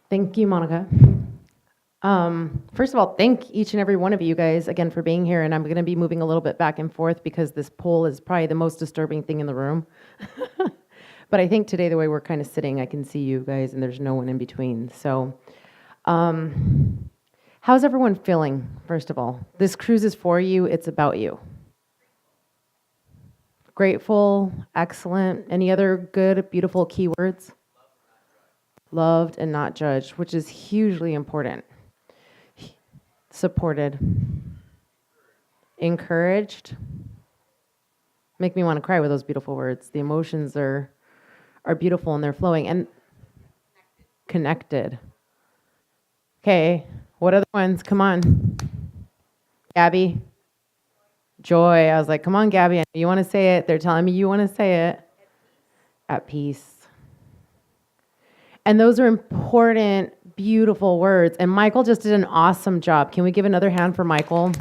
Thank you, Monica. First of all, thank each and every one of you guys again for being here. And I'm going to be moving a little bit back and forth because this poll is probably the most disturbing thing in the room. But I think today, the way we're kind of sitting, I can see you guys and there's no one in between. So, how's everyone feeling, first of all? This cruise is for you, it's about you. Grateful, excellent. Any other good, beautiful keywords? Loved and not judged, which is hugely important. Supported, encouraged. Make me want to cry with those beautiful words. The emotions are beautiful and they're flowing. And connected. Okay, what other ones? Come on. Gabby. Joy. I was like, come on, Gabby. I know you want to say it. They're telling me you want to say it. At peace. And those are important, beautiful words. And Michael just did an awesome job. Can we give another hand for Michael?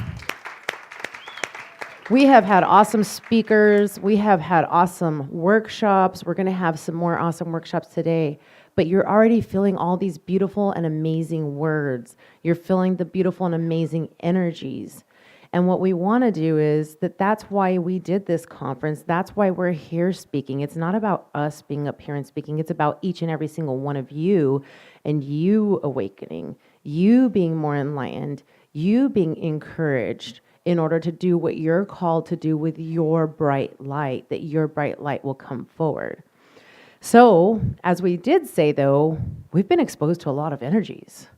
We have had awesome speakers. We have had awesome workshops. We're going to have some more awesome workshops today. But you're already feeling all these beautiful and amazing words. You're feeling the beautiful and amazing energies. And what we want to do is that's why we did this conference. That's why we're here speaking. It's not about us being up here and speaking. It's about each and every single one of you and you awakening, you being more enlightened, you being encouraged in order to do what you're called to do with your bright light, that your bright light will come forward. So, as we did say though, we've been exposed to a lot of energies.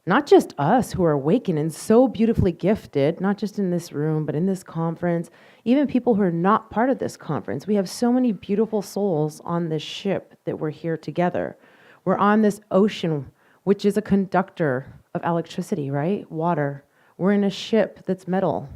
Not just us who are awakened and so beautifully gifted, not just in this room, but in this conference, even people who are not part of this conference. We have so many beautiful souls on this ship that we're here together. We're on this ocean, which is a conductor of electricity, right? Water. We're in a ship that's metal.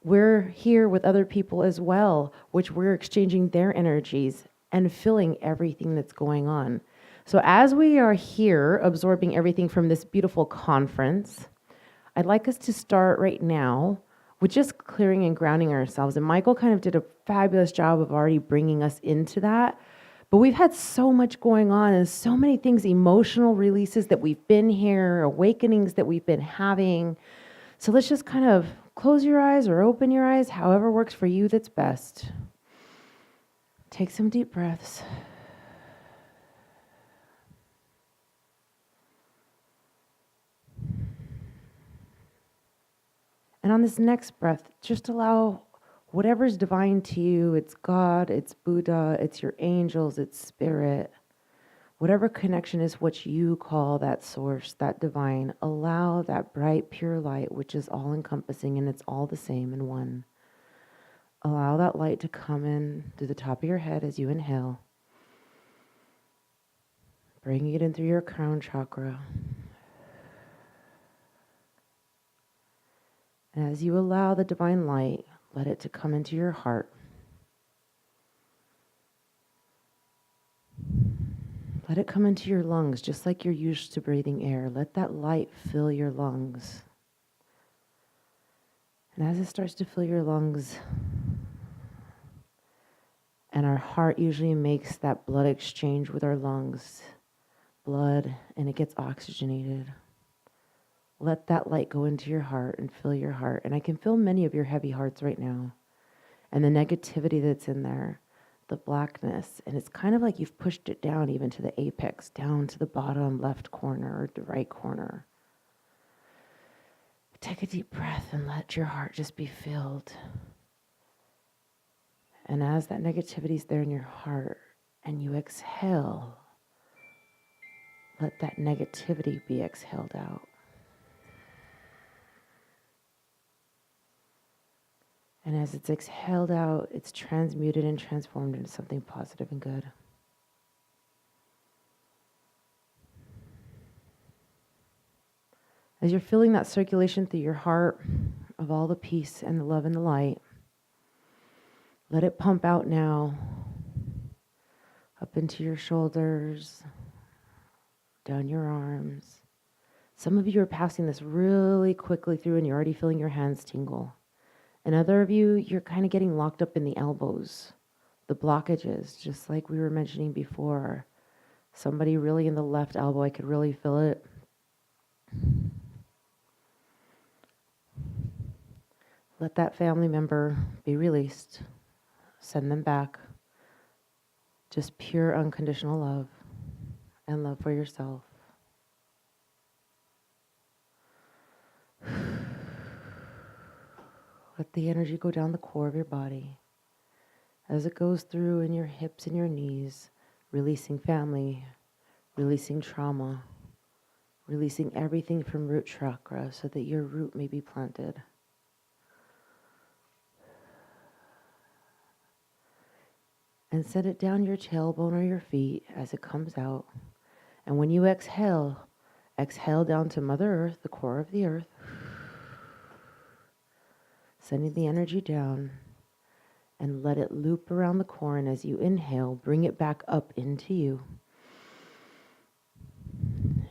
We're here with other people as well, which we're exchanging their energies and feeling everything that's going on. So as we are here absorbing everything from this beautiful conference, I'd like us to start right now with just clearing and grounding ourselves. And Michael kind of did a fabulous job of already bringing us into that. But we've had so much going on and so many things, emotional releases that we've been here, awakenings that we've been having. So let's just kind of close your eyes or open your eyes, however works for you that's best. Take some deep breaths. And on this next breath, just allow whatever's divine to you, it's God, it's Buddha, it's your angels, it's spirit, whatever connection is what you call that source, that divine, allow that bright, pure light, which is all-encompassing and it's all the same in one. Allow that light to come in to the top of your head as you inhale. Bringing it in through your crown chakra. And as you allow the divine light, let it to come into your heart. Let it come into your lungs, just like you're used to breathing air. Let that light fill your lungs. And as it starts to fill your lungs, and our heart usually makes that blood exchange with our lungs, blood, and it gets oxygenated. Let that light go into your heart and fill your heart. And I can feel many of your heavy hearts right now. And the negativity that's in there, the blackness. And it's kind of like you've pushed it down even to the apex, down to the bottom left corner or the right corner. Take a deep breath and let your heart just be filled. And as that negativity's there in your heart and you exhale, let that negativity be exhaled out. And as it's exhaled out, it's transmuted and transformed into something positive and good. As you're feeling that circulation through your heart of all the peace and the love and the light, let it pump out now, up into your shoulders, down your arms. Some of you are passing this really quickly through and you're already feeling your hands tingle. And other of you, you're kind of getting locked up in the elbows, the blockages, just like we were mentioning before. Somebody really in the left elbow, I could really feel it. Let that family member be released. Send them back. Just pure unconditional love and love for yourself. Let the energy go down the core of your body as it goes through in your hips and your knees, releasing family, releasing trauma, releasing everything from root chakra so that your root may be planted. And set it down your tailbone or your feet as it comes out. And when you exhale, exhale down to Mother Earth, the core of the earth, sending the energy down, and let it loop around the core. And as you inhale, bring it back up into you.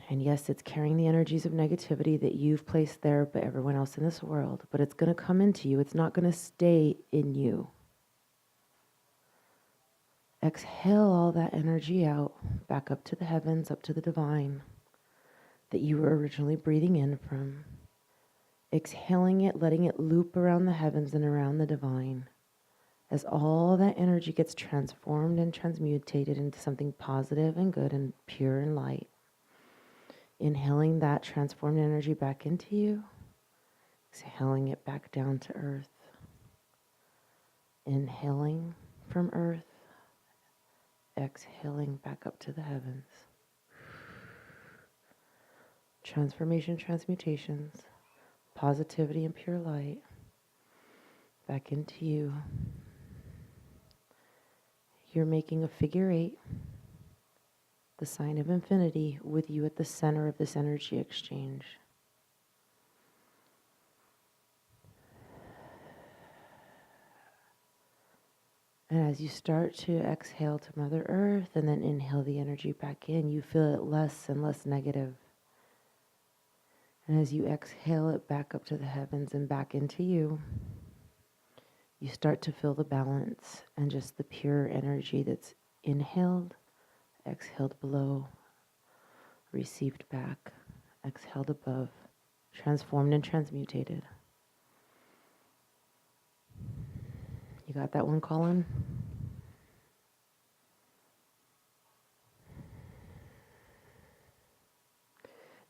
And yes, it's carrying the energies of negativity that you've placed there, but everyone else in this world. But it's going to come into you. It's not going to stay in you. Exhale all that energy out, back up to the heavens, up to the divine that you were originally breathing in from. Exhaling it, letting it loop around the heavens and around the divine as all that energy gets transformed and transmutated into something positive and good and pure and light. Inhaling that transformed energy back into you, exhaling it back down to earth. Inhaling from earth, exhaling back up to the heavens. Transformation, transmutations, positivity and pure light back into you. You're making a figure 8, the sign of infinity, with you at the center of this energy exchange. And as you start to exhale to Mother Earth and then inhale the energy back in, you feel it less and less negative. And as you exhale it back up to the heavens and back into you, you start to feel the balance and just the pure energy that's inhaled, exhaled below, received back, exhaled above, transformed and transmutated. You got that one, Colin?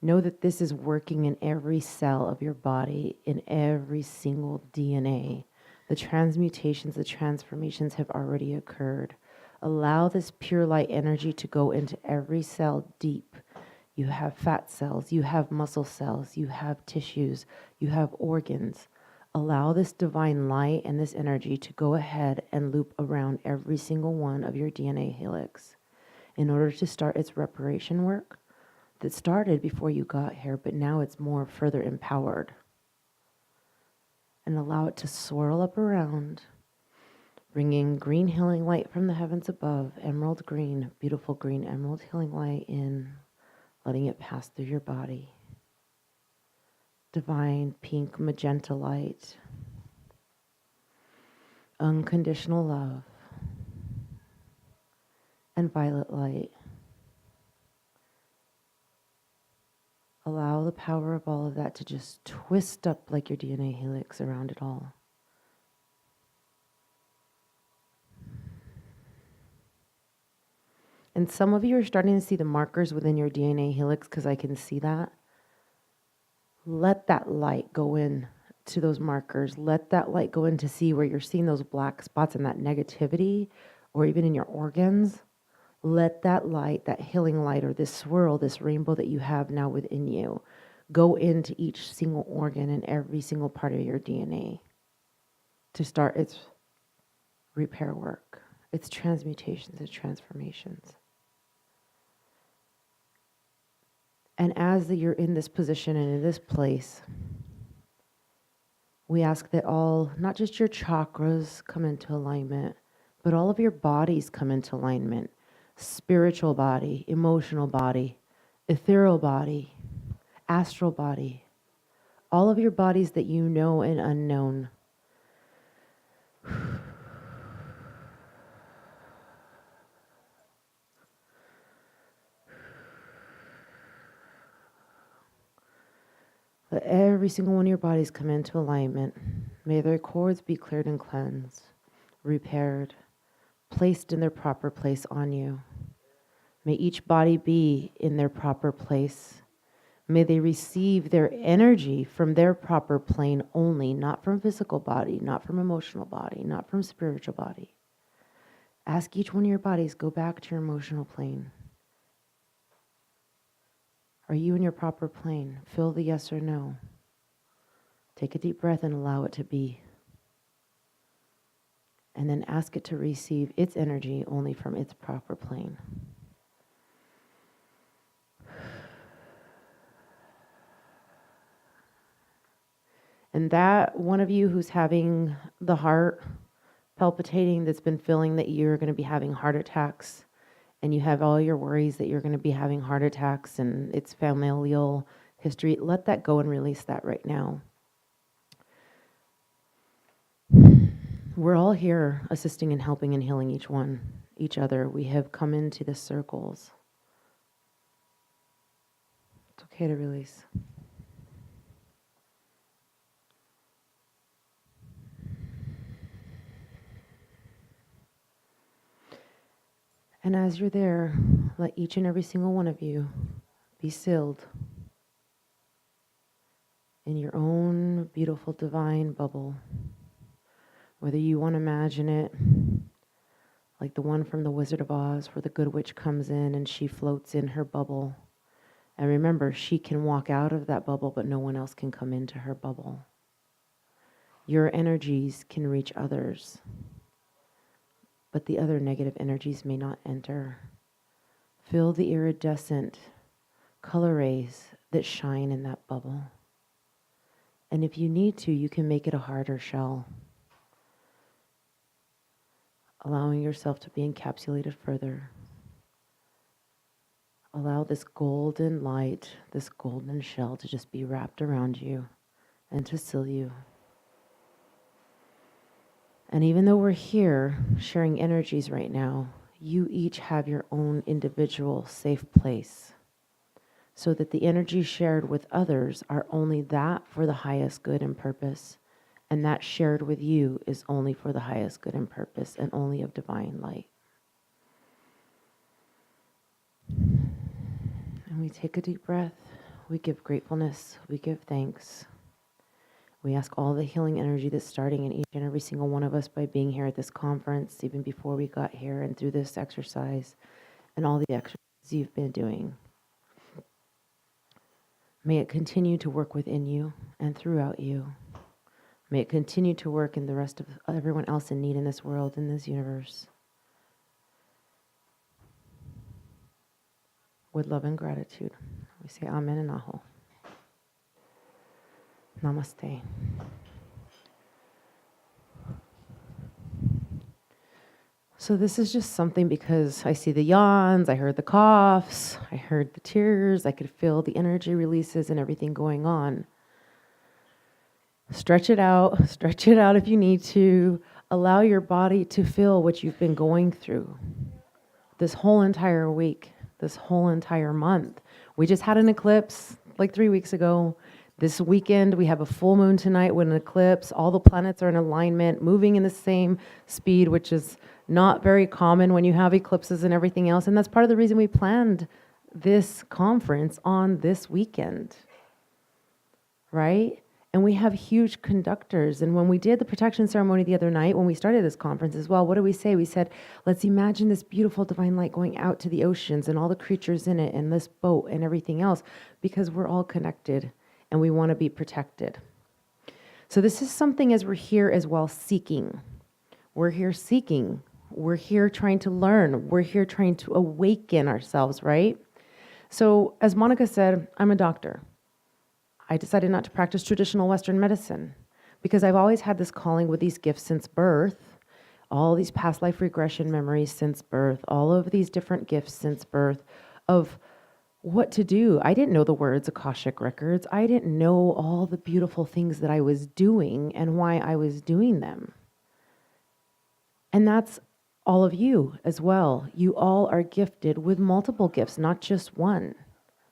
Know that this is working in every cell of your body, in every single DNA. The transmutations, the transformations have already occurred. Allow this pure light energy to go into every cell deep. You have fat cells, you have muscle cells, you have tissues, you have organs. Allow this divine light and this energy to go ahead and loop around every single one of your DNA helix in order to start its reparation work that started before you got here, but now it's more further empowered. And allow it to swirl up around, bringing green healing light from the heavens above, emerald green, beautiful green emerald healing light in, letting it pass through your body. Divine pink magenta light, unconditional love, and violet light. Allow the power of all of that to just twist up like your DNA helix around it all. And some of you are starting to see the markers within your DNA helix because I can see that. Let that light go in to those markers. Let that light go in to see where you're seeing those black spots and that negativity, or even in your organs. Let that light, that healing light, or this swirl, this rainbow that you have now within you, go into each single organ and every single part of your DNA to start its repair work, its transmutations, its transformations. And as you're in this position and in this place, we ask that all, not just your chakras come into alignment, but all of your bodies come into alignment. Spiritual body, emotional body, ethereal body, astral body, all of your bodies that you know and unknown. Let every single one of your bodies come into alignment. May their cords be cleared and cleansed, repaired, placed in their proper place on you. May each body be in their proper place. May they receive their energy from their proper plane only, not from physical body, not from emotional body, not from spiritual body. Ask each one of your bodies, go back to your emotional plane. Are you in your proper plane? Feel the yes or no. Take a deep breath and allow it to be. And then ask it to receive its energy only from its proper plane. And that one of you who's having the heart palpitating, that's been feeling that you're going to be having heart attacks, and you have all your worries that you're going to be having heart attacks and it's familial history, let that go and release that right now. We're all here assisting and helping and healing each other. We have come into the circles. It's okay to release. And as you're there, let each and every single one of you be sealed in your own beautiful divine bubble. Whether you want to imagine it like the one from the Wizard of Oz, where the good witch comes in and she floats in her bubble. And remember, she can walk out of that bubble, but no one else can come into her bubble. Your energies can reach others, but the other negative energies may not enter. Feel the iridescent color rays that shine in that bubble. And if you need to, you can make it a harder shell, allowing yourself to be encapsulated further. Allow this golden light, this golden shell to just be wrapped around you and to seal you. And even though we're here sharing energies right now, you each have your own individual safe place, so that the energy shared with others are only that for the highest good and purpose, and that shared with you is only for the highest good and purpose and only of divine light. And we take a deep breath, we give gratefulness, we give thanks. We ask all the healing energy that's starting in each and every single one of us by being here at this conference, even before we got here, and through this exercise and all the exercises you've been doing. May it continue to work within you and throughout you. May it continue to work in the rest of everyone else in need in this world, in this universe. With love and gratitude, we say Amen and Aho. Namaste. So this is just something because I see the yawns, I heard the coughs, I heard the tears, I could feel the energy releases and everything going on. Stretch it out if you need to. Allow your body to feel what you've been going through this whole entire week, this whole entire month. We just had an eclipse like 3 weeks ago. This weekend, we have a full moon tonight with an eclipse. All the planets are in alignment, moving in the same speed, which is not very common when you have eclipses and everything else. And that's part of the reason we planned this conference on this weekend, right? And we have huge conductors. And when we did the protection ceremony the other night, when we started this conference as well, what did we say? We said, let's imagine this beautiful divine light going out to the oceans and all the creatures in it and this boat and everything else, because we're all connected. And we want to be protected. So this is something as we're here as well seeking. We're here seeking. We're here trying to learn. We're here trying to awaken ourselves, right? So as Monica said, I'm a doctor. I decided not to practice traditional Western medicine because I've always had this calling with these gifts since birth, all these past life regression memories since birth, all of these different gifts since birth of what to do. I didn't know the words Akashic Records. I didn't know all the beautiful things that I was doing and why I was doing them. And that's all of you as well. You all are gifted with multiple gifts, not just one.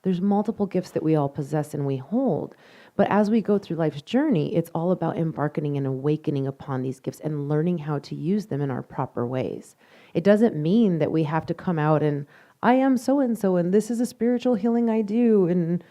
There's multiple gifts that we all possess and we hold. But as we go through life's journey, it's all about embarking and awakening upon these gifts and learning how to use them in our proper ways. It doesn't mean that we have to come out and, I am so-and-so, and this is a spiritual healing I do. And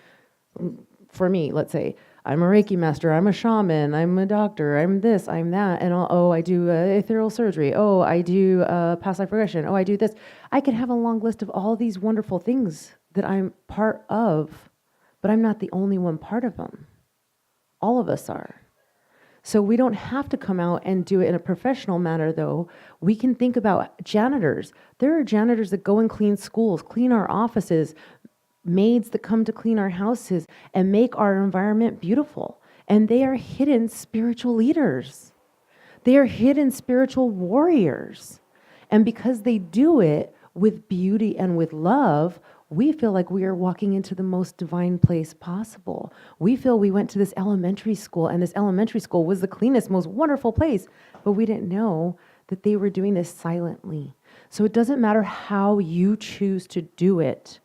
for me, let's say, I'm a Reiki master, I'm a shaman, I'm a doctor, I'm this, I'm that, and I do ethereal surgery, I do past life regression, I do this. I could have a long list of all these wonderful things that I'm part of, but I'm not the only one part of them. All of us are. So we don't have to come out and do it in a professional manner, though. We can think about janitors. There are janitors that go and clean schools, clean our offices, maids that come to clean our houses and make our environment beautiful. And they are hidden spiritual leaders. They are hidden spiritual warriors. And because they do it with beauty and with love, we feel like we are walking into the most divine place possible. We feel we went to this elementary school, and this elementary school was the cleanest, most wonderful place, but we didn't know that they were doing this silently. So it doesn't matter how you choose to do it.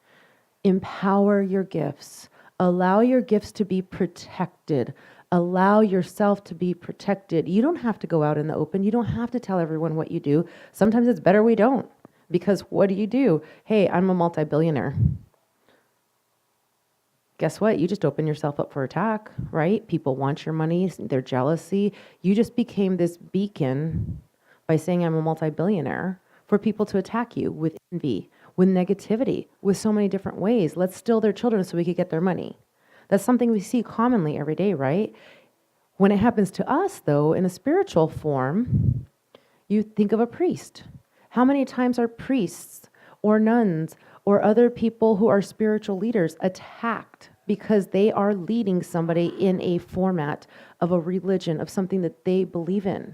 Empower your gifts. Allow your gifts to be protected. Allow yourself to be protected. You don't have to go out in the open. You don't have to tell everyone what you do. Sometimes it's better we don't. Because what do? Hey, I'm a multi-billionaire. Guess what? You just open yourself up for attack, right? People want your money, their jealousy. You just became this beacon by saying I'm a multi-billionaire for people to attack you with envy, with negativity, with so many different ways. Let's steal their children so we could get their money. That's something we see commonly every day, right? When it happens to us, though, in a spiritual form, you think of a priest. How many times are priests or nuns or other people who are spiritual leaders attacked because they are leading somebody in a format of a religion, of something that they believe in?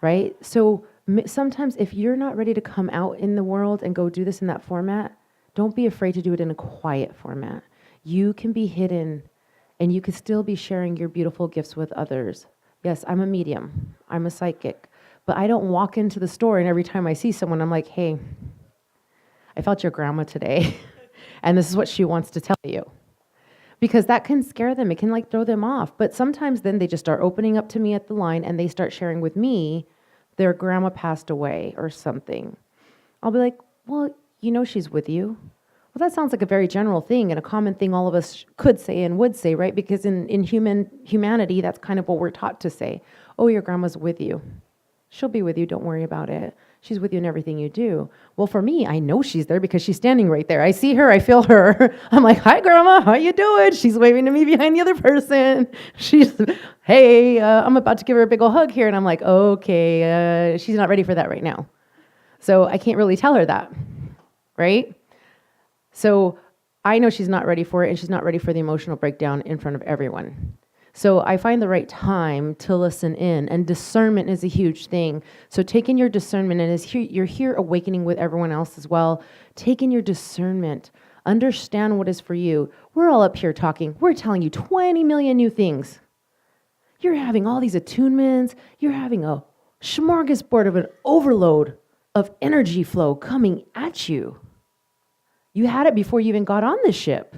Right? So sometimes if you're not ready to come out in the world and go do this in that format, don't be afraid to do it in a quiet format. You can be hidden and you can still be sharing your beautiful gifts with others. Yes, I'm a medium. I'm a psychic. But I don't walk into the store and every time I see someone, I'm like, hey, I felt your grandma today. And this is what she wants to tell you. Because that can scare them. It can like throw them off. But sometimes then they just start opening up to me at the line and they start sharing with me their grandma passed away or something. I'll be like, well, you know she's with you. Well, that sounds like a very general thing and a common thing all of us could say and would say, right? Because in humanity, that's kind of what we're taught to say. Oh, your grandma's with you. She'll be with you. Don't worry about it. She's with you in everything you do. Well, for me, I know she's there because she's standing right there. I see her. I feel her. I'm like, hi, Grandma. How you doing? She's waving to me behind the other person. Hey, I'm about to give her a big old hug here. And I'm like, okay, she's not ready for that right now. So I can't really tell her that, right? So I know she's not ready for it, and she's not ready for the emotional breakdown in front of everyone. So I find the right time to listen in, and discernment is a huge thing. So take in your discernment, and as you're here awakening with everyone else as well, take in your discernment. Understand what is for you. We're all up here talking. We're telling you 20 million new things. You're having all these attunements. You're having a smorgasbord of an overload of energy flow coming at you. You had it before you even got on the ship.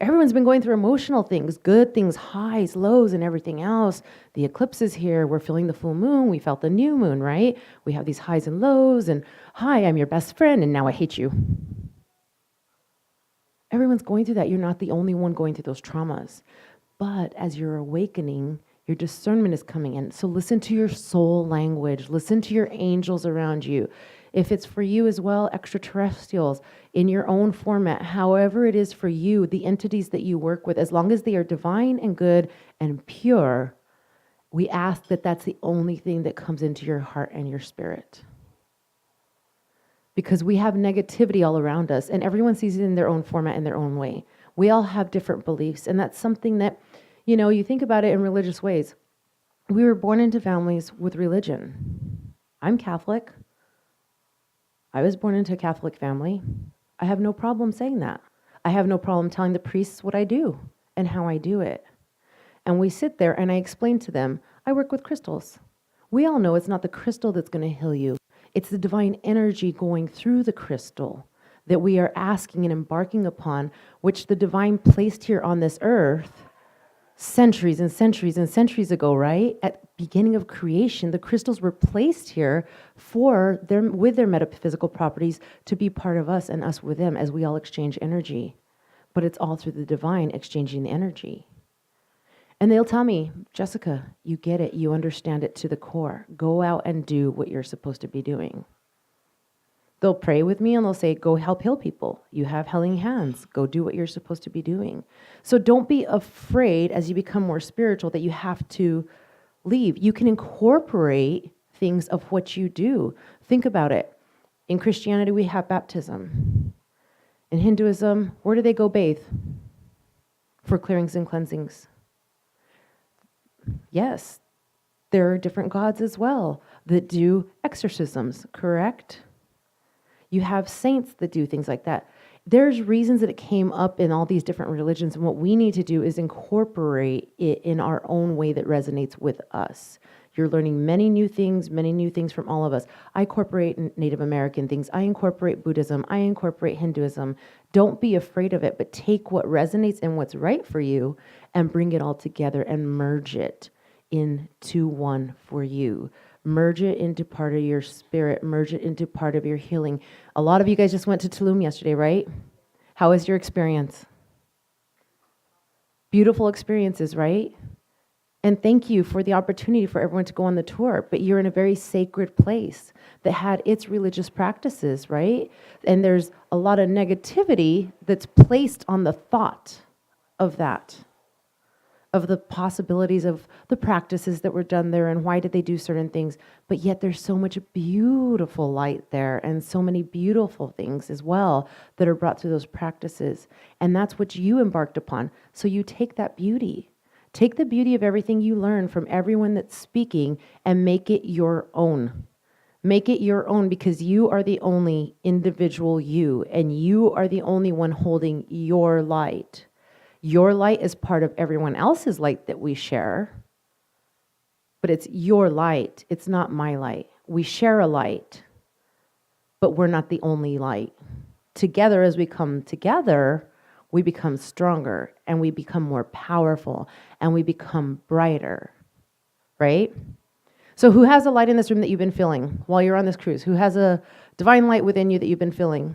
Everyone's been going through emotional things, good things, highs, lows, and everything else. The eclipse is here. We're feeling the full moon. We felt the new moon, right? We have these highs and lows, and hi, I'm your best friend, and now I hate you. Everyone's going through that. You're not the only one going through those traumas. But as you're awakening, your discernment is coming in. So listen to your soul language. Listen to your angels around you. If it's for you as well, extraterrestrials, in your own format, however it is for you, the entities that you work with, as long as they are divine and good and pure, we ask that that's the only thing that comes into your heart and your spirit. Because we have negativity all around us, and everyone sees it in their own format, in their own way. We all have different beliefs, and that's something that, you think about it in religious ways. We were born into families with religion. I'm Catholic. I was born into a Catholic family. I have no problem saying that. I have no problem telling the priests what I do and how I do it. And we sit there and I explain to them, I work with crystals. We all know it's not the crystal that's going to heal you. It's the divine energy going through the crystal. that we are asking and embarking upon, which the divine placed here on this earth centuries and centuries and centuries ago, right? At the beginning of creation, the crystals were placed here with their metaphysical properties to be part of us and us with them as we all exchange energy. But it's all through the divine exchanging the energy. And they'll tell me, Jessica, you get it. You understand it to the core. Go out and do what you're supposed to be doing. They'll pray with me and they'll say, go help heal people. You have healing hands. Go do what you're supposed to be doing. So don't be afraid as you become more spiritual that you have to leave. You can incorporate things of what you do. Think about it. In Christianity, we have baptism. In Hinduism, where do they go bathe? For clearings and cleansings. Yes, there are different gods as well that do exorcisms, correct? You have saints that do things like that. There's reasons that it came up in all these different religions, and what we need to do is incorporate it in our own way that resonates with us. You're learning many new things from all of us. I incorporate Native American things. I incorporate Buddhism. I incorporate Hinduism. Don't be afraid of it, but take what resonates and what's right for you and bring it all together and merge it into one for you. Merge it into part of your spirit. Merge it into part of your healing. A lot of you guys just went to Tulum yesterday, right? How was your experience? Beautiful experiences, right? And thank you for the opportunity for everyone to go on the tour. But you're in a very sacred place that had its religious practices, right? And there's a lot of negativity that's placed on the thought of that, of the possibilities of the practices that were done there and why did they do certain things. But yet there's so much beautiful light there and so many beautiful things as well that are brought through those practices. And that's what you embarked upon. So you take that beauty. Take the beauty of everything you learn from everyone that's speaking and make it your own. Make it your own because you are the only individual you, and you are the only one holding your light. Your light is part of everyone else's light that we share, but it's your light. It's not my light. We share a light, but we're not the only light. Together, as we come together, we become stronger and we become more powerful and we become brighter, right? So who has a light in this room that you've been feeling while you're on this cruise? Who has a divine light within you that you've been feeling?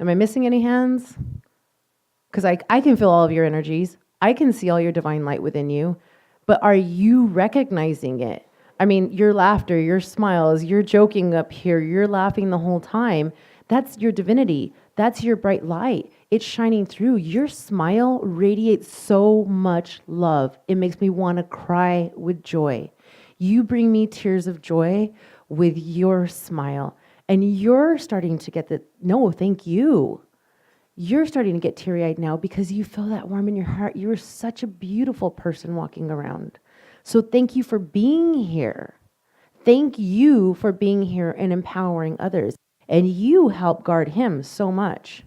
Am I missing any hands? Because I can feel all of your energies. I can see all your divine light within you. But are you recognizing it? I mean, your laughter, your smiles, you're joking up here, you're laughing the whole time. That's your divinity. That's your bright light. It's shining through. Your smile radiates so much love. It makes me want to cry with joy. You bring me tears of joy with your smile. And you're starting to get no, thank you. You're starting to get teary-eyed now because you feel that warm in your heart. You're such a beautiful person walking around. So thank you for being here. Thank you for being here and empowering others. And you help guard him so much.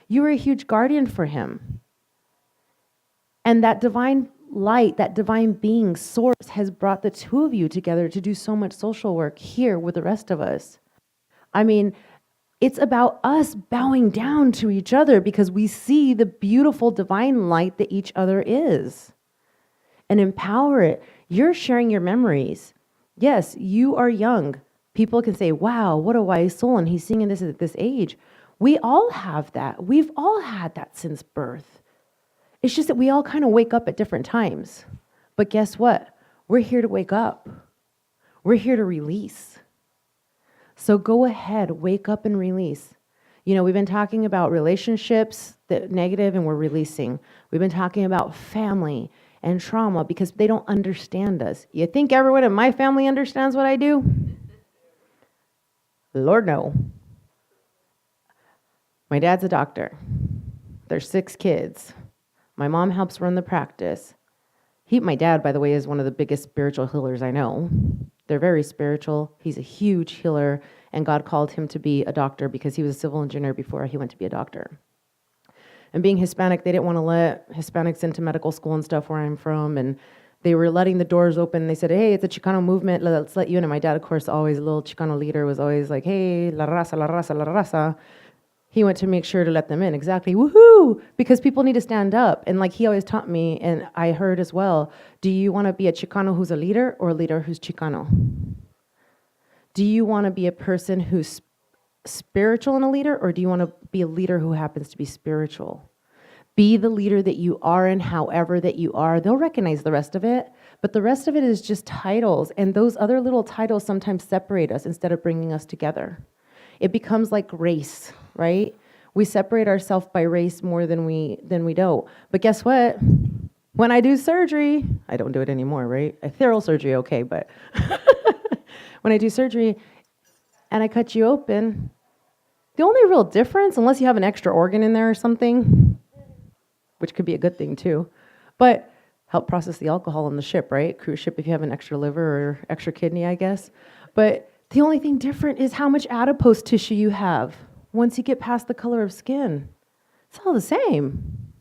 You are a huge guardian for him. And that divine light, that divine being, source, has brought the two of you together to do so much social work here with the rest of us. I mean, it's about us bowing down to each other because we see the beautiful divine light that each other is. And empower it. You're sharing your memories. Yes, you are young. People can say, wow, what a wise soul, and he's singing this at this age. We all have that. We've all had that since birth. It's just that we all kind of wake up at different times. But guess what? We're here to wake up. We're here to release. So go ahead, wake up and release. You know, we've been talking about relationships, the negative, and we're releasing. We've been talking about family and trauma because they don't understand us. You think everyone in my family understands what I do? Lord, no. My dad's a doctor. There's 6 kids. My mom helps run the practice. My dad, by the way, is one of the biggest spiritual healers I know. They're very spiritual. He's a huge healer, and God called him to be a doctor because he was a civil engineer before he went to be a doctor. And being Hispanic, they didn't want to let Hispanics into medical school and stuff where I'm from, and They were letting the doors open. They said, hey, it's a Chicano movement. Let's let you in. And my dad, of course, always a little Chicano leader, was always like, hey, la raza, la raza, la raza. He went to make sure to let them in. Exactly. Woohoo! Because people need to stand up. And like he always taught me, and I heard as well, do you want to be a Chicano who's a leader or a leader who's Chicano? Do you want to be a person who's spiritual and a leader, or do you want to be a leader who happens to be spiritual? Be the leader that you are, and however that you are, they'll recognize the rest of it, but the rest of it is just titles, and those other little titles sometimes separate us instead of bringing us together. It becomes like race, right? We separate ourselves by race more than we don't. But guess what? When I do surgery, I don't do it anymore, right? Thorough surgery, okay, but when I do surgery and I cut you open, the only real difference, unless you have an extra organ in there or something, which could be a good thing too, but help process the alcohol on the ship, right? Cruise ship if you have an extra liver or extra kidney, I guess. But the only thing different is how much adipose tissue you have once you get past the color of skin. It's all the same.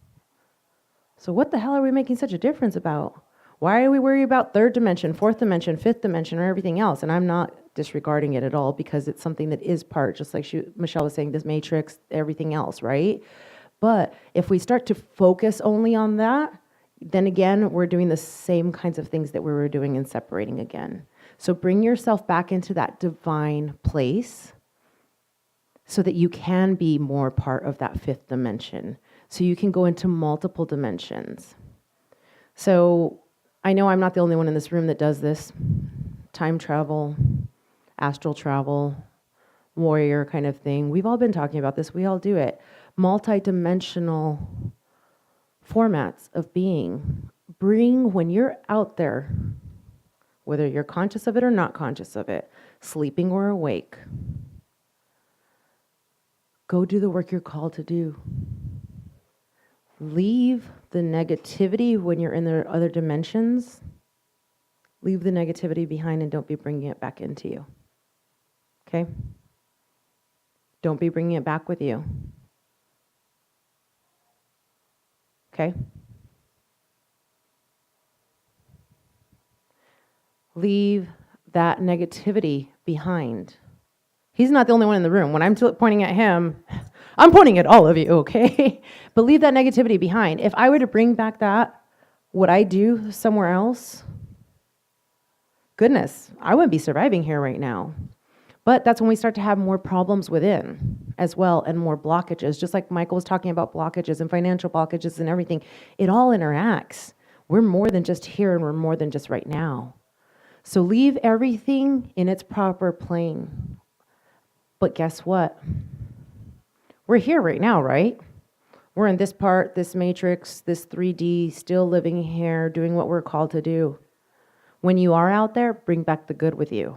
So what the hell are we making such a difference about? Why are we worried about third dimension, fourth dimension, fifth dimension, or everything else? And I'm not disregarding it at all because it's something that is part, just like Michelle was saying, this matrix, everything else, right? But if we start to focus only on that, then again, we're doing the same kinds of things that we were doing in separating again. So bring yourself back into that divine place so that you can be more part of that fifth dimension. So you can go into multiple dimensions. So I know I'm not the only one in this room that does this. Time travel, astral travel, warrior kind of thing. We've all been talking about this. We all do it. Multi-dimensional formats of being. Bring, when you're out there, whether you're conscious of it or not conscious of it, sleeping or awake, go do the work you're called to do. Leave the negativity when you're in the other dimensions. Leave the negativity behind and don't be bringing it back into you. Okay? Don't be bringing it back with you. Okay? Leave that negativity behind. He's not the only one in the room. When I'm pointing at him, I'm pointing at all of you, okay? But leave that negativity behind. If I were to bring back that, would I do somewhere else? Goodness, I wouldn't be surviving here right now. But that's when we start to have more problems within as well and more blockages. Just like Michael was talking about blockages and financial blockages and everything. It all interacts. We're more than just here and we're more than just right now. So leave everything in its proper plane. But guess what? We're here right now, right? We're in this part, this matrix, this 3D, still living here, doing what we're called to do. When you are out there, bring back the good with you.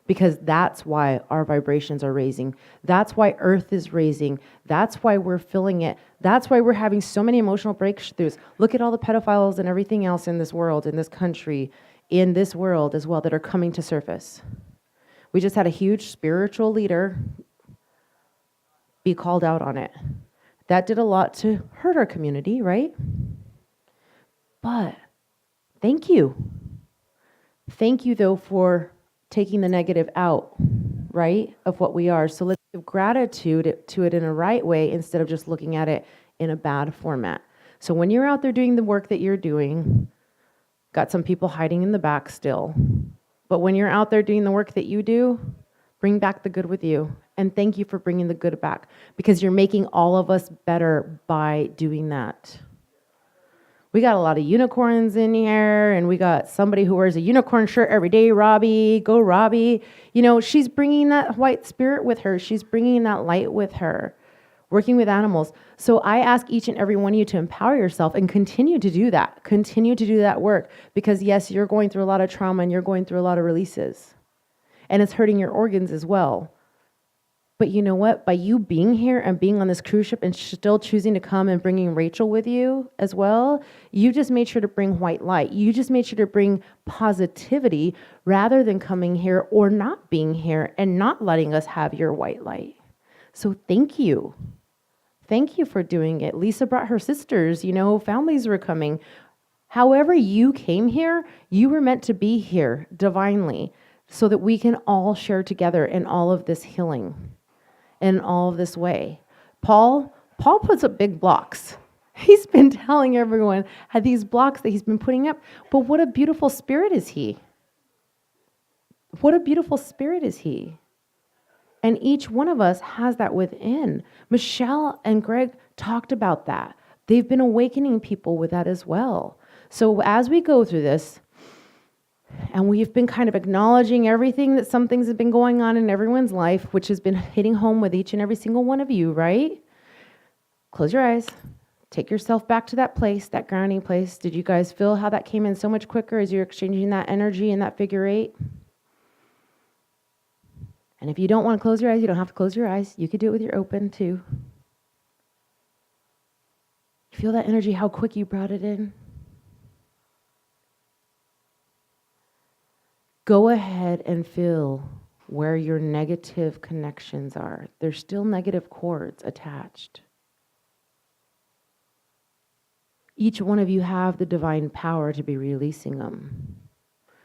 Because that's why our vibrations are raising. That's why Earth is raising. That's why we're feeling it. That's why we're having so many emotional breakthroughs. Look at all the pedophiles and everything else in this world, in this country, in this world as well that are coming to surface. We just had a huge spiritual leader be called out on it. That did a lot to hurt our community, right? But thank you. Thank you, though, for taking the negative out, right, of what we are. So let's give gratitude to it in a right way instead of just looking at it in a bad format. So when you're out there doing the work that you're doing, got some people hiding in the back still. But when you're out there doing the work that you do, bring back the good with you. And thank you for bringing the good back because you're making all of us better by doing that. We got a lot of unicorns in here, and we got somebody who wears a unicorn shirt every day, Robbie. Go, Robbie. You know, she's bringing that white spirit with her. She's bringing that light with her, working with animals. So I ask each and every one of you to empower yourself and continue to do that. Continue to do that work because, yes, you're going through a lot of trauma and you're going through a lot of releases. And it's hurting your organs as well. But you know what? By you being here and being on this cruise ship and still choosing to come and bringing Rachel with you as well, you just made sure to bring white light. You just made sure to bring positivity rather than coming here or not being here and not letting us have your white light. So thank you. Thank you for doing it. Lisa brought her sisters, you know, families were coming. However you came here, you were meant to be here divinely so that we can all share together in all of this healing, in all of this way. Paul puts up big blocks. He's been telling everyone had these blocks that he's been putting up, but what a beautiful spirit is he. What a beautiful spirit is he. And each one of us has that within. Michelle and Greg talked about that. They've been awakening people with that as well. So as we go through this, and we've been kind of acknowledging everything that some things have been going on in everyone's life, which has been hitting home with each and every single one of you, right? Close your eyes. Take yourself back to that place, that grounding place. Did you guys feel how that came in so much quicker as you're exchanging that energy in that figure eight? And if you don't want to close your eyes, you don't have to close your eyes. You could do it with your open too. Feel that energy, how quick you brought it in? Go ahead and feel where your negative connections are. There's still negative cords attached. Each one of you have the divine power to be releasing them.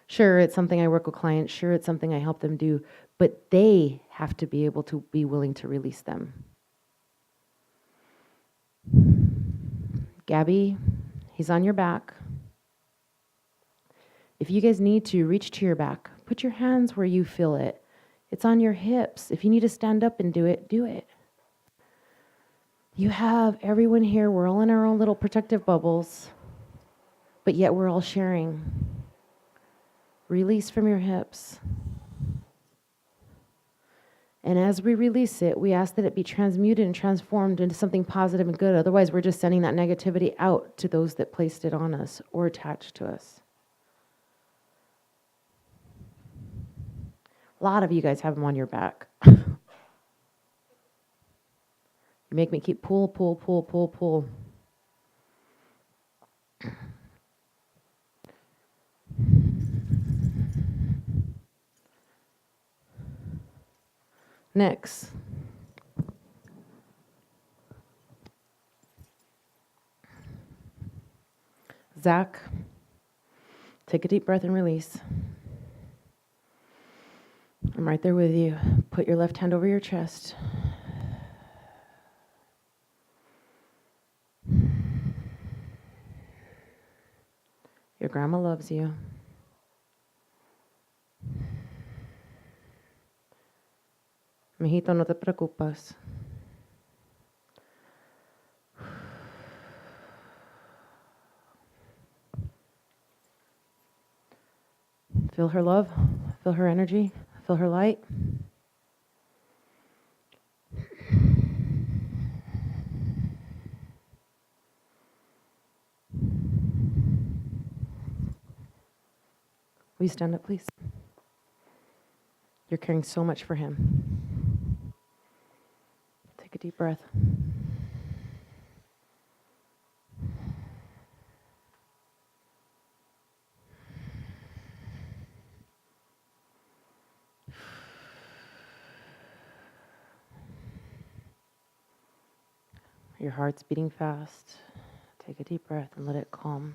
Sure, it's something I work with clients. Sure, it's something I help them do. But they have to be able to be willing to release them. Gabby, he's on your back. If you guys need to, reach to your back. Put your hands where you feel it. It's on your hips. If you need to stand up and do it, do it. You have everyone here. We're all in our own little protective bubbles, but yet we're all sharing. Release from your hips. And as we release it, we ask that it be transmuted and transformed into something positive and good. Otherwise, we're just sending that negativity out to those that placed it on us or attached to us. A lot of you guys have them on your back. You make me keep pull. Next. Zach, take a deep breath and release. I'm right there with you. Put your left hand over your chest. Your grandma loves you. Mijito, no te preocupas. Feel her love, feel her energy, feel her light. Will you stand up, please? You're caring so much for him. Take a deep breath. Your heart's beating fast. Take a deep breath and let it calm.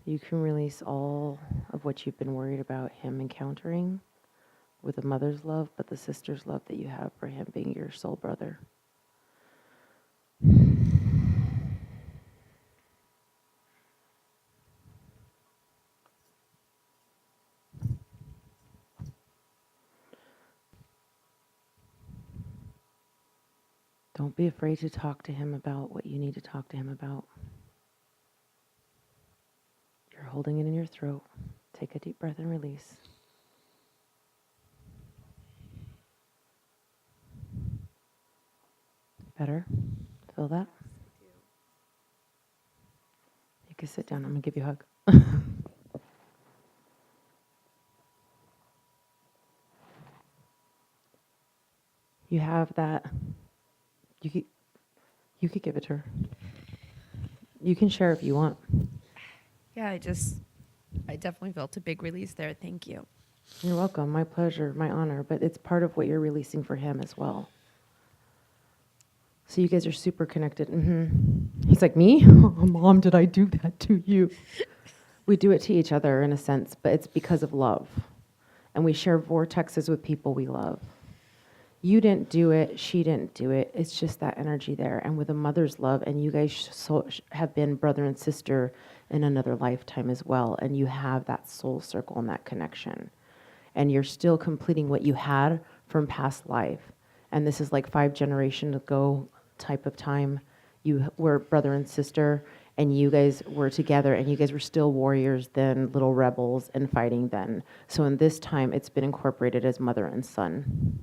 You can release all of what you've been worried about him encountering with the mother's love, but the sister's love that you have for him being your soul brother. Don't be afraid to talk to him about what you need to talk to him about. You're holding it in your throat. Take a deep breath and release. Better? Feel that? You can sit down. I'm going to give you a hug. You have that. You could give it to her. You can share if you want. Yeah, I definitely felt a big release there. Thank you. You're welcome. My pleasure, my honor. But it's part of what you're releasing for him as well. So you guys are super connected. He's like, me? Mom, did I do that to you? We do it to each other in a sense, but it's because of love. And we share vortexes with people we love. You didn't do it, she didn't do it. It's just that energy there. And with a mother's love, and you guys have been brother and sister in another lifetime as well. And you have that soul circle and that connection. And you're still completing what you had from past life. And this is like 5 generations ago type of time. You were brother and sister, and you guys were together, and you guys were still warriors then, little rebels, and fighting then. So in this time, it's been incorporated as mother and son.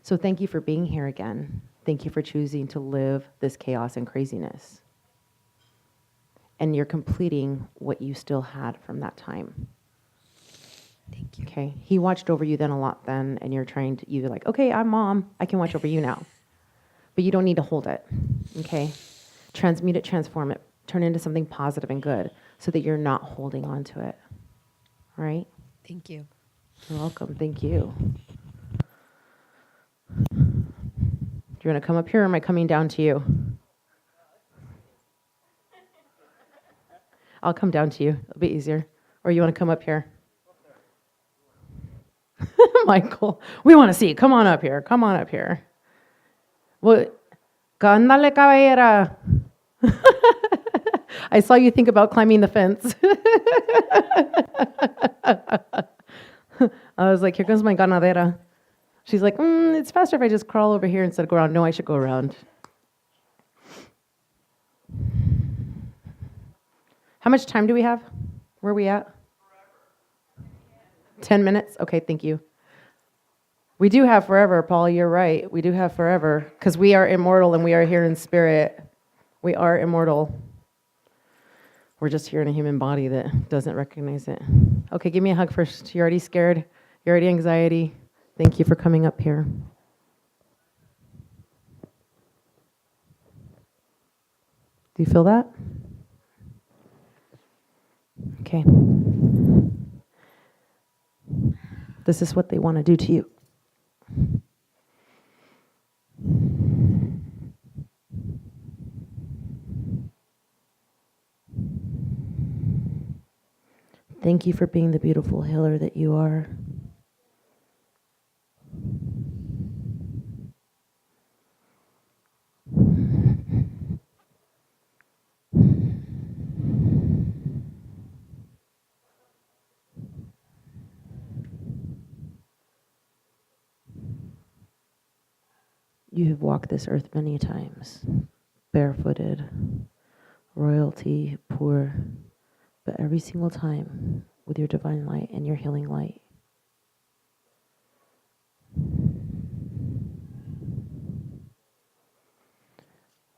So thank you for being here again. Thank you for choosing to live this chaos and craziness. And you're completing what you still had from that time. Thank you. Okay. He watched over you then a lot then, and you're like, okay, I'm mom. I can watch over you now. But you don't need to hold it. Okay. Transmute it, transform it, turn it into something positive and good so that you're not holding on to it. All right? Thank you. You're welcome. Thank you. Do you want to come up here, or am I coming down to you? I'll come down to you. It'll be easier. Or you want to come up here? Michael, we want to see. Come on up here. Come on up here. Well, cándale, caballera. I saw you think about climbing the fence. I was like, here comes my ganadera. She's like, it's faster if I just crawl over here instead of go around. No, I should go around. How much time do we have? Where are we at? 10 minutes? Okay, thank you. We do have forever, Paul. You're right. We do have forever because we are immortal and we are here in spirit. We are immortal. We're just here in a human body that doesn't recognize it. Okay, give me a hug first. You're already scared. You're already anxiety. Thank you for coming up here. Do you feel that? Okay. This is what they want to do to you. Thank you for being the beautiful healer that you are. You have walked this earth many times, barefooted, royalty, poor, but every single time with your divine light and your healing light.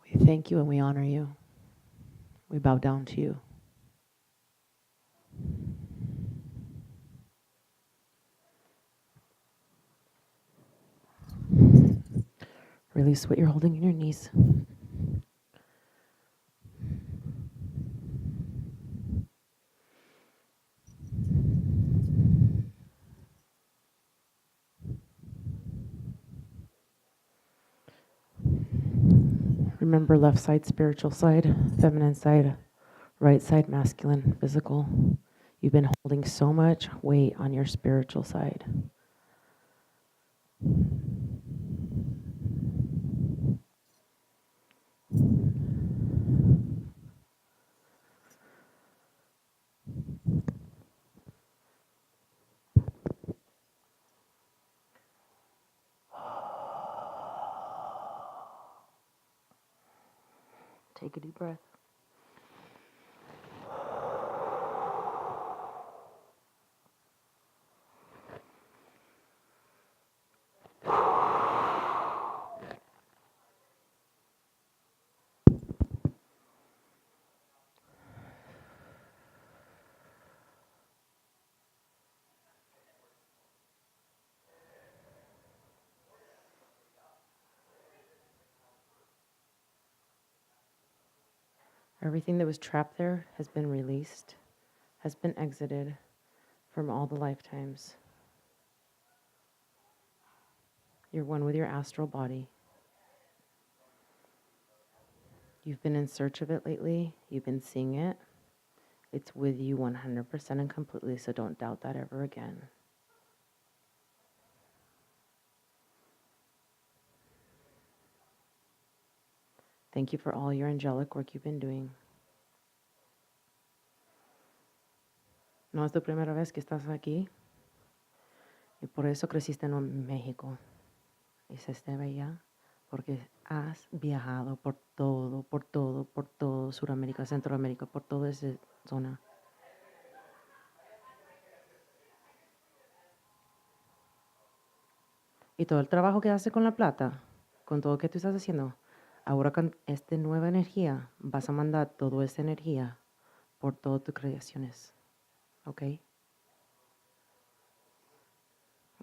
We thank you and we honor you. We bow down to you. Release what you're holding in your knees. Remember left side, spiritual side, feminine side, right side, masculine, physical. You've been holding so much weight on your spiritual side. Take a deep breath. Everything that was trapped there has been released, has been exited from all the lifetimes. You're one with your astral body. You've been in search of it lately. You've been seeing it. It's with you 100% and completely, so don't doubt that ever again. Thank you for all your angelic work you've been doing. No es tu primera vez que estás aquí y por eso creciste en México. Y se debe ya porque has viajado por todo Sudamérica, Centroamérica, por toda esa zona. Y todo el trabajo que haces con la plata, con todo lo que tú estás haciendo, ahora con esta nueva energía, vas a mandar toda esa energía por todas tus creaciones. ¿Ok?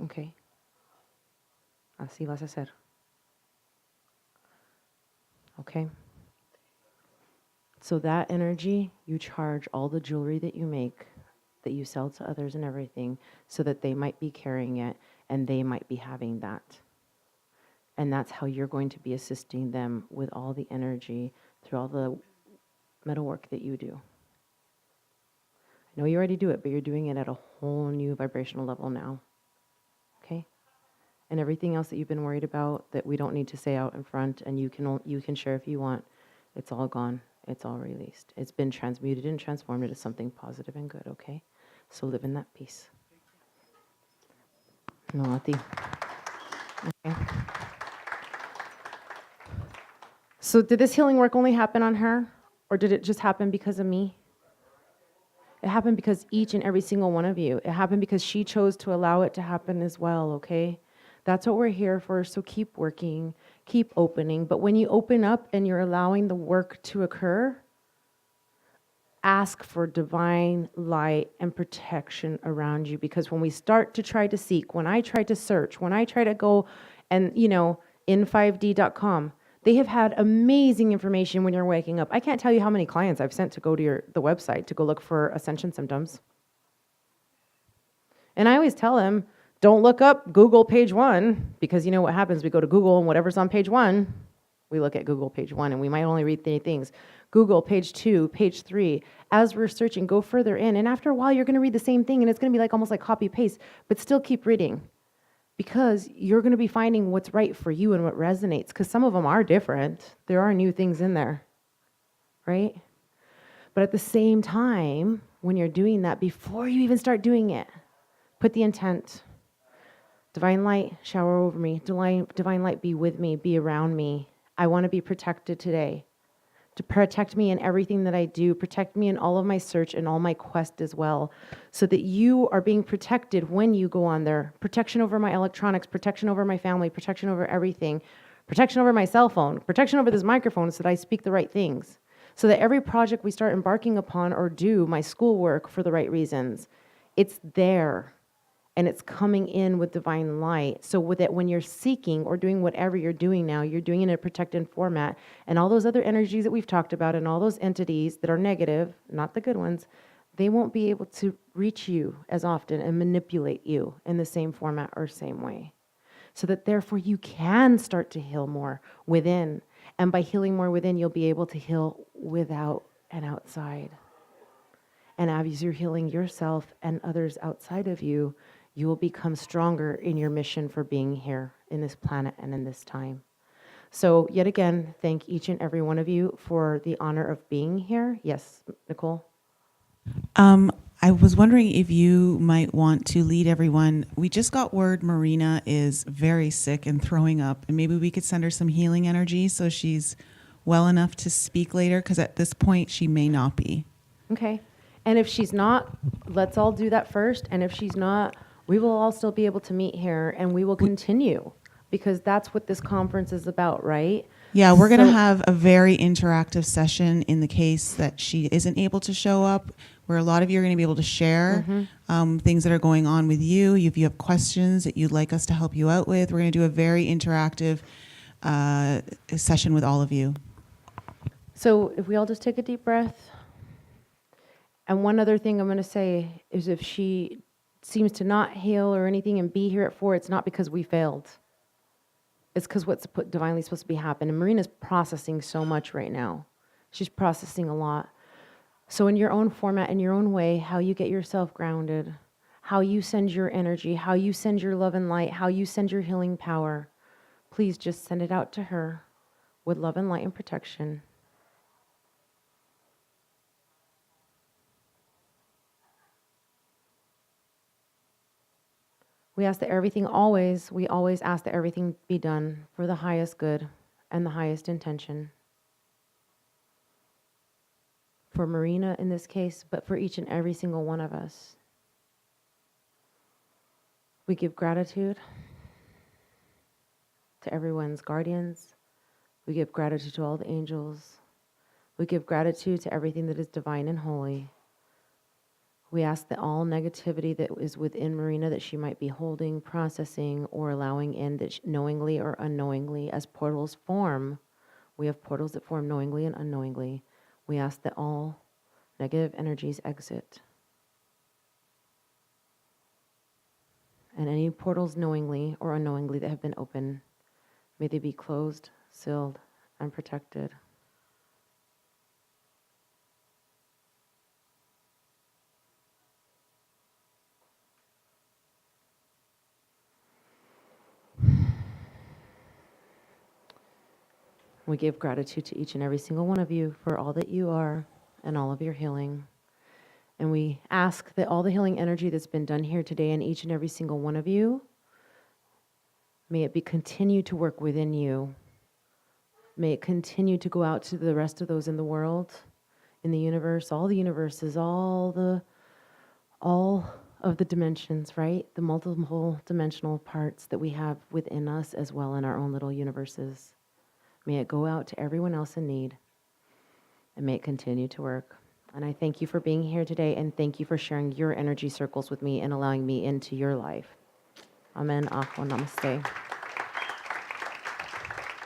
Ok. Así vas a hacer. Okay? So that energy, you charge all the jewelry that you make, that you sell to others and everything, so that they might be carrying it and they might be having that. And that's how you're going to be assisting them with all the energy through all the metalwork that you do. I know you already do it, but you're doing it at a whole new vibrational level now. Okay? And everything else that you've been worried about that we don't need to say out in front, and you can share if you want, it's all gone. It's all released. It's been transmuted and transformed into something positive and good, okay? So live in that peace. No, a ti. Okay. So did this healing work only happen on her? Or did it just happen because of me? It happened because each and every single one of you. It happened because she chose to allow it to happen as well, okay? That's what we're here for, so keep working, keep opening. But when you open up and you're allowing the work to occur, ask for divine light and protection around you. Because when we start to try to seek, when I try to search, when I try to go and, in5d.com, they have had amazing information when you're waking up. I can't tell you how many clients I've sent to go to the website to go look for ascension symptoms. And I always tell them, don't look up Google page 1, because you know what happens? We go to Google and whatever's on page 1, we look at Google page 1 and we might only read 3 things. Google page 2, page 3. As we're searching, go further in. And after a while, you're going to read the same thing and it's going to be almost like copy paste, but still keep reading, because you're going to be finding what's right for you and what resonates, because some of them are different. There are new things in there, right? But at the same time, when you're doing that, before you even start doing it, put the intent. Divine light, shower over me. Divine light, be with me, be around me. I want to be protected today. To protect me in everything that I do, protect me in all of my search and all my quest as well, so that you are being protected when you go on there. Protection over my electronics, protection over my family, protection over everything, protection over my cell phone, protection over this microphone so that I speak the right things, so that every project we start embarking upon or do my schoolwork for the right reasons, it's there. And it's coming in with divine light. So with it, when you're seeking or doing whatever you're doing now, you're doing it in a protected format. And all those other energies that we've talked about and all those entities that are negative, not the good ones, they won't be able to reach you as often and manipulate you in the same format or same way. So that therefore you can start to heal more within. And by healing more within, you'll be able to heal without and outside. And as you're healing yourself and others outside of you, you will become stronger in your mission for being here in this planet and in this time. So yet again, thank each and every one of you for the honor of being here. Yes, Nicole? I was wondering if you might want to lead everyone. We just got word Marina is very sick and throwing up, and maybe we could send her some healing energy so she's well enough to speak later, because at this point she may not be. Okay. And if she's not, let's all do that first. And if she's not, we will all still be able to meet here and we will continue, because that's what this conference is about, right? Yeah, we're going to have a very interactive session in the case that she isn't able to show up, where a lot of you are going to be able to share things that are going on with you. If you have questions that you'd like us to help you out with, we're going to do a very interactive session with all of you. So if we all just take a deep breath. And one other thing I'm going to say is, if she seems to not heal or anything and be here at 4, it's not because we failed. It's because what's divinely supposed to be happening. And Marina's processing so much right now. She's processing a lot. So in your own format, in your own way, how you get yourself grounded, how you send your energy, how you send your love and light, how you send your healing power, please just send it out to her with love and light and protection. We ask that we always ask that everything be done for the highest good and the highest intention. For Marina in this case, but for each and every single one of us. We give gratitude to everyone's guardians. We give gratitude to all the angels. We give gratitude to everything that is divine and holy. We ask that all negativity that is within Marina that she might be holding, processing, or allowing in, that knowingly or unknowingly, as portals form, we have portals that form knowingly and unknowingly. We ask that all negative energies exit. And any portals knowingly or unknowingly that have been opened, may they be closed, sealed, and protected. We give gratitude to each and every single one of you for all that you are and all of your healing. And we ask that all the healing energy that's been done here today in each and every single one of you, may it be continue to work within you. May it continue to go out to the rest of those in the world, in the universe, all the universes, all of the dimensions, right? The multiple dimensional parts that we have within us as well in our own little universes. May it go out to everyone else in need, and may it continue to work. And I thank you for being here today, and thank you for sharing your energy circles with me and allowing me into your life. Amen. Aho. Namaste.